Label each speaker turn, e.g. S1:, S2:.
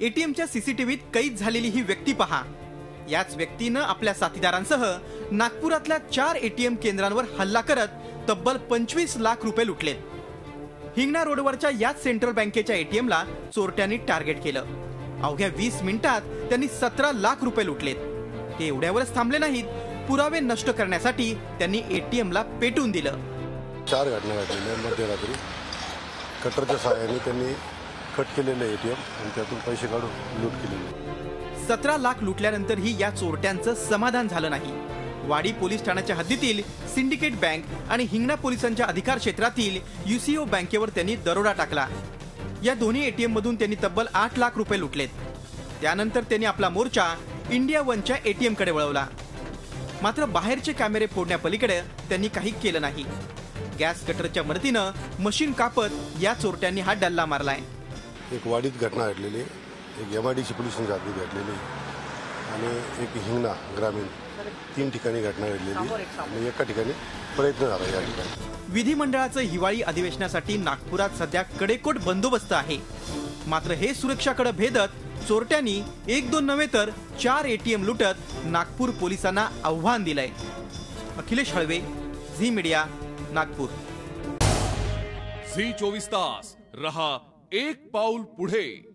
S1: एटीएमच्या सीसीटीव्हीत कैद झालेली ही व्यक्ती पहा। याच व्यक्तीनं आपल्या साथीदारांसह नागपुरातल्या 4 एटीएम केंद्रांवर हल्ला करत तब्बल 25 लाख रुपये लुटलेत। हिंगणा रोडवरच्या याच सेंट्रल बँकेच्या एटीएमला चोरट्यांनी टार्गेट केलं। अवघ्या 20 मिनिटात त्यांनी 17 लाख रुपये लुटलेत। ते एवढ्यावरच थांबले नाहीत, पुरावे नष्ट करण्यासाठी त्यांनी एटीएमला पेटवून दिलं।
S2: 4 घटना घडलेल्या मध्यरात्री कटरच्या सहाय्याने त्यांनी कट केलेले एटीएम आणि त्यातून पैसे काढून लूट केली।
S1: 17 लाख लुटल्यानंतरही या चोरट्यांचं समाधान झालं नाही। वाडी पोलीस ठाण्याच्या हद्दीतील सिंडिकेट बँक आणि हिंगणा पोलिसांच्या अधिकार क्षेत्रातील यूसीओ बँकेवर त्यांनी दरोडा टाकला। या दोन्ही एटीएम मधून त्यांनी तब्बल 8 लाख रुपये लुटलेत। त्यानंतर त्यांनी आपला मोर्चा इंडिया वनच्या एटीएम कडे वळवला। मात्र बाहेरचे कॅमेरे फोडण्यापलीकडे त्यांनी काही केलं नाही। गॅस कटरच्या मदतीनं मशीन कापत या चोरट्यांनी हा डल्ला मारलाय।
S2: एक वाडीत घटना घडलेली, एक एमआयडीसी पोलीस स्टेशनच्या घडलेली आणि एक हिंगणा ग्रामीण 3 ठिकाणी घटना घडलेली आणि एका ठिकाणी प्रयत्न झाला। या ठिकाणी
S1: विधिमंडळाचं हिवाळी अधिवेशनासाठी नागपुरात सध्या कडेकोट बंदोबस्त आहे। मात्र हे सुरक्षाकडे भेदत चोरट्यांनी 1-2 नव्हे तर 4 एटीएम लुटत नागपूर पोलिसांना आव्हान दिलंय। Akhilesh Halve, Zee media, Nagpur.
S3: Zee 24 तास रहा एक पाऊल पुढे।